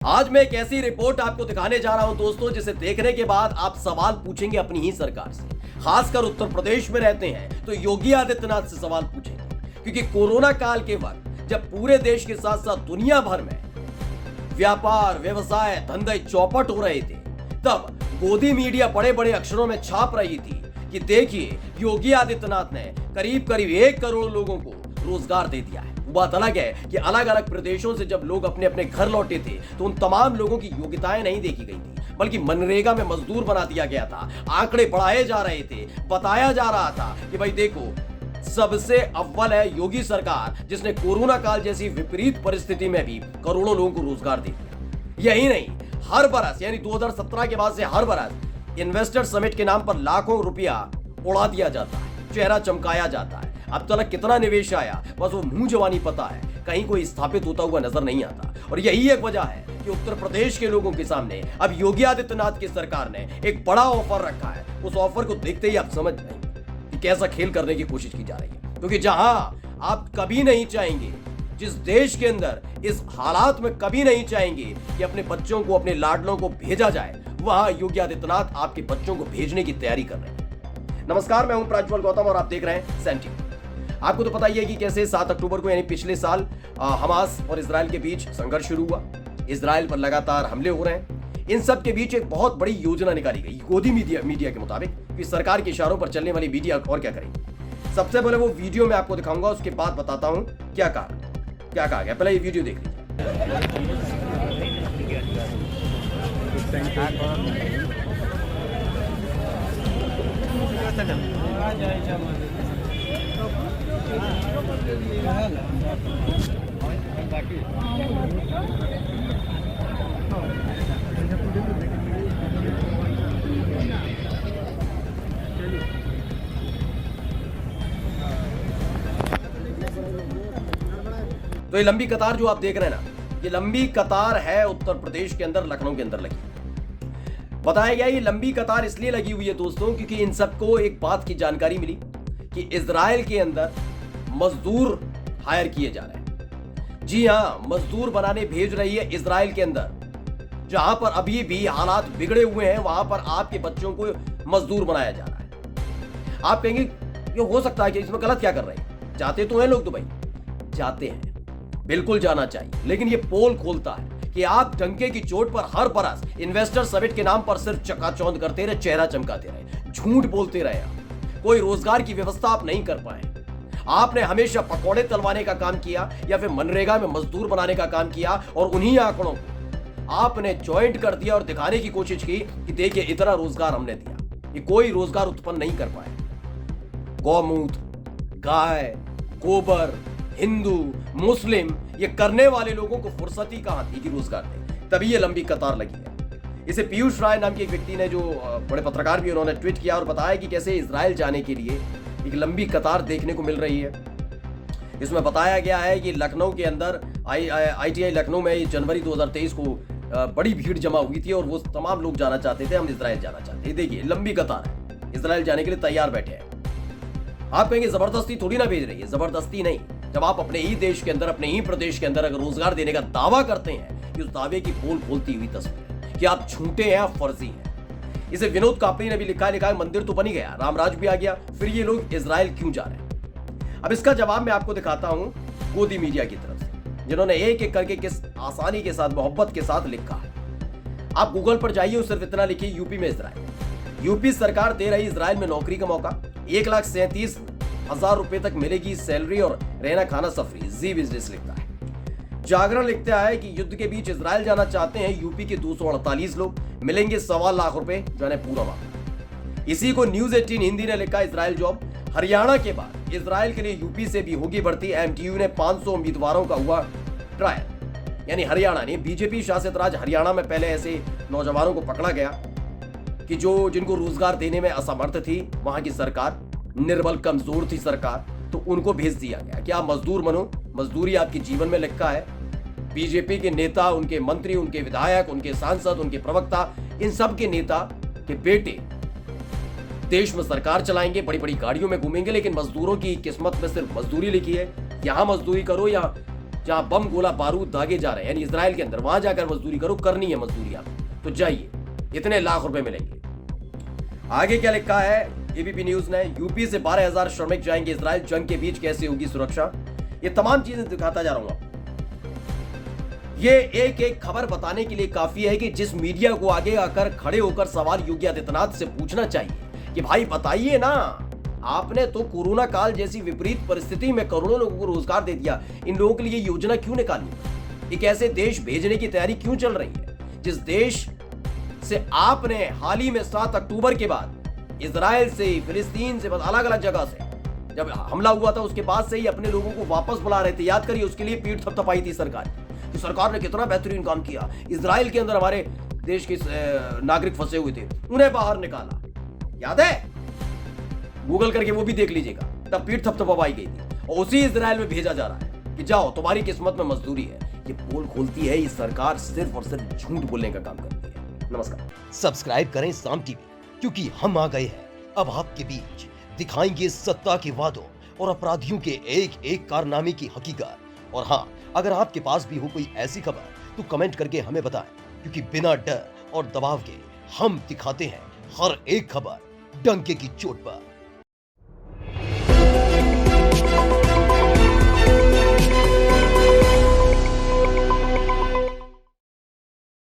आज मैं एक ऐसी रिपोर्ट आपको दिखाने जा रहा हूं दोस्तों, जिसे देखने के बाद आप सवाल पूछेंगे अपनी ही सरकार से। खासकर उत्तर प्रदेश में रहते हैं तो योगी आदित्यनाथ से सवाल पूछेंगे, क्योंकि कोरोना काल के वक्त जब पूरे देश के साथ साथ दुनिया भर में व्यापार, व्यवसाय, धंधे चौपट हो रहे थे, तब गोदी मीडिया बड़े बड़े अक्षरों में छाप रही थी कि देखिए योगी आदित्यनाथ ने करीब करीब 1 करोड़ लोगों को रोजगार दे दिया है। बात अलग है कि अलग अलग प्रदेशों से जब लोग अपने अपने घर लौटे थे तो उन तमाम लोगों की योग्यताएं नहीं देखी गई थी, बल्कि मनरेगा में मजदूर बना दिया गया था। आंकड़े बढ़ाए जा रहे थे, बताया जा रहा था कि भाई देखो, सबसे अव्वल है योगी सरकार, जिसने कोरोना काल जैसी विपरीत परिस्थिति में भी करोड़ों लोगों को रोजगार दे दिया। यही नहीं, हर बरस यानी 2017 के बाद से हर बरस इन्वेस्टर समिट के नाम पर लाखों रुपया उड़ा दिया जाता है, चेहरा चमकाया जाता है। अब तक कितना निवेश आया बस वो मुंह जवानी पता है, कहीं कोई स्थापित होता हुआ नजर नहीं आता। और यही एक वजह है कि उत्तर प्रदेश के लोगों के सामने अब योगी आदित्यनाथ की सरकार ने एक बड़ा ऑफर रखा है। उस ऑफर को देखते ही आप समझ जाएंगे कि कैसा खेल करने की कोशिश की जा रही है, क्योंकि जहां आप कभी नहीं चाहेंगे, जिस देश के अंदर इस हालात में कभी नहीं चाहेंगे कि अपने बच्चों को, अपने लाडलों को भेजा जाए, वहां योगी आदित्यनाथ आपके बच्चों को भेजने की तैयारी कर रहे हैं। नमस्कार, मैं हूं प्रज्वल गौतम और आप देख रहे हैं सन टीवी। आपको तो पता ही है कि कैसे 7 अक्टूबर को यानी पिछले साल हमास और इजराइल के बीच संघर्ष शुरू हुआ। इजराइल पर लगातार हमले हो रहे हैं। इन सब के बीच एक बहुत बड़ी योजना निकाली गई गोदी मीडिया के मुताबिक कि सरकार के इशारों पर चलने वाली मीडिया और क्या करेगी। सबसे पहले वो वीडियो मैं आपको दिखाऊंगा, उसके बाद बताता हूं क्या कहा गया। पहले ये वीडियो देख लीजिए। तो ये लंबी कतार जो आप देख रहे हैं ना, ये लंबी कतार है उत्तर प्रदेश के अंदर, लखनऊ के अंदर लगी। बताया गया ये लंबी कतार इसलिए लगी हुई है दोस्तों, क्योंकि इन सबको एक बात की जानकारी मिली कि इजराइल के अंदर मजदूर हायर किए जा रहे हैं। जी हां, मजदूर बनाने भेज रही है इजराइल के अंदर, जहां पर अभी भी हालात बिगड़े हुए हैं, वहां पर आपके बच्चों को मजदूर बनाया जा रहा है। आप कहेंगे ये हो सकता है कि इसमें गलत क्या कर रहे हैं? जाते तो हैं लोग दुबई, जाते हैं, बिल्कुल जाना चाहिए, लेकिन ये पोल खोलता है कि आप डंके की चोट पर हर बरस इन्वेस्टर समिट के नाम पर सिर्फ चकाचौंध करते रहे, चेहरा चमकाते रहे, झूठ बोलते रहे। कोई रोजगार की व्यवस्था आप नहीं कर पाए। आपने हमेशा पकौड़े तलवाने का काम किया या फिर मनरेगा में मजदूर बनाने का काम किया, और उन्हीं आंकड़ों को आपने ज्वाइंट कर दिया और दिखाने की कोशिश की कि देखिए इतना रोजगार हमने दिया। ये कोई रोजगार उत्पन्न नहीं कर पाए। गौमूत्र, गाय, गोबर, हिंदू, मुस्लिम, ये करने वाले लोगों को फुर्सत ही कहां थी कि रोजगार दे। तभी ये लंबी कतार लगी है। इसे पीयूष राय नाम के एक व्यक्ति ने, जो बड़े पत्रकार भी, उन्होंने ट्वीट किया और बताया कि कैसे इजराइल जाने के लिए एक लंबी कतार देखने को मिल रही है। इसमें बताया गया है कि लखनऊ के अंदर ITI लखनऊ में जनवरी 2023 को बड़ी भीड़ जमा हुई थी और वो तमाम लोग जाना चाहते थे, हम इजराइल जाना चाहते थे। देखिए लंबी कतार है, इजराइल जाने के लिए तैयार बैठे हैं। आप कहेंगे जबरदस्ती थोड़ी ना भेज रही है, जबरदस्ती नहीं। जब आप अपने ही देश के अंदर, अपने ही प्रदेश के अंदर अगर रोजगार देने का दावा करते हैं, कि उस दावे की पोल खोलती हुई तस्वीर कि आप झूठे हैं, आप फर्जी हैं। इसे विनोद कापड़ी ने भी लिखा है मंदिर तो बन ही गया, रामराज भी आ गया, फिर ये लोग इजराइल क्यों जा रहे हैं? अब इसका जवाब मैं आपको दिखाता हूं गोदी मीडिया की तरफ से, जिन्होंने एक एक करके किस आसानी के साथ, मोहब्बत के साथ लिखा है। आप गूगल पर जाइए और सिर्फ इतना लिखिए यूपी में इजराइल। यूपी सरकार दे रही इजराइल में नौकरी का मौका, 1,37,000 रुपए तक मिलेगी सैलरी और रहना खाना सफरी। जी बिजनेस लिखता है। जागरण लिखता है कि युद्ध के बीच इजराइल जाना चाहते हैं यूपी के 248 लोग, मिलेंगे 1.25 लाख रुपए, जो है पूरा मामला। इसी को न्यूज 18 हिंदी ने लिखा, इजराइल जॉब। हरियाणा के बाद इजराइल के लिए यूपी से भी होगी भर्ती। MTU ने 500 उम्मीदवारों का हुआ ट्रायल, यानी हरियाणा ने, बीजेपी शासित राज्य हरियाणा में पहले ऐसे नौजवानों को पकड़ा गया कि जिनको रोजगार देने में असमर्थ थी। वहां की सरकार निर्बल, कमजोर थी सरकार, तो उनको भेज दिया गया कि आप मजदूर बनो, मजदूरी आपके जीवन में लिखा है। बीजेपी के नेता, उनके मंत्री, उनके विधायक, उनके सांसद, उनके प्रवक्ता, इन सब के नेता के बेटे देश में सरकार चलाएंगे, बड़ी बड़ी गाड़ियों में घूमेंगे, लेकिन मजदूरों की किस्मत में सिर्फ मजदूरी लिखी है। यहां मजदूरी करो या जहां बम गोला बारूद दागे जा रहे हैं, यानी इजराइल के अंदर, वहां जाकर मजदूरी करो, करनी है मजदूरी आपको तो जाइए, इतने लाख रुपए मिलेंगे। आगे क्या लिखा है एबीपी न्यूज ने, यूपी से 12,000 श्रमिक जाएंगे इजराइल, जंग के बीच कैसे होगी सुरक्षा। ये तमाम चीजें दिखाता जा रहा हूं आपको। ये एक एक खबर बताने के लिए काफी है कि जिस मीडिया को आगे आकर खड़े होकर सवाल योगी आदित्यनाथ से पूछना चाहिए कि भाई बताइए ना, आपने तो कोरोना काल जैसी विपरीत परिस्थिति में करोड़ों लोगों को रोजगार दे दिया, इन लोगों के लिए योजना क्यों निकाली, एक ऐसे देश भेजने की तैयारी क्यों चल रही है जिस देश से आपने हाल ही में 7 अक्टूबर के बाद इजराइल से, फिलिस्तीन से, अलग अलग जगह से जब हमला हुआ था उसके बाद से ही अपने लोगों को वापस बुला रहे थे। याद करिए, उसके लिए पीठ थपथपाई थी सरकार कि सरकार ने कितना बेहतरीन काम किया, इजराइल के अंदर हमारे देश के नागरिक फंसे हुए थे, उन्हें बाहर निकाला। याद है, गूगल करके वो भी देख लीजिएगा, तब पीठ थपथपाई गई थी और उसी इजराइल में भेजा जा रहा है कि जाओ तुम्हारी किस्मत में मजदूरी है। ये पोल खोलती है, ये सरकार सिर्फ और सिर्फ झूठ बोलने का काम करती है। नमस्कार। सब्सक्राइब करें साम टीवी, क्योंकि हम आ गए हैं अब आपके बीच, दिखाएंगे सत्ता के वादों और अपराधियों के एक एक कारनामे की हकीकत। और हाँ, अगर आपके पास भी हो कोई ऐसी खबर तो कमेंट करके हमें बताएं, क्योंकि बिना डर और दबाव के हम दिखाते हैं हर एक खबर डंके की चोट पर।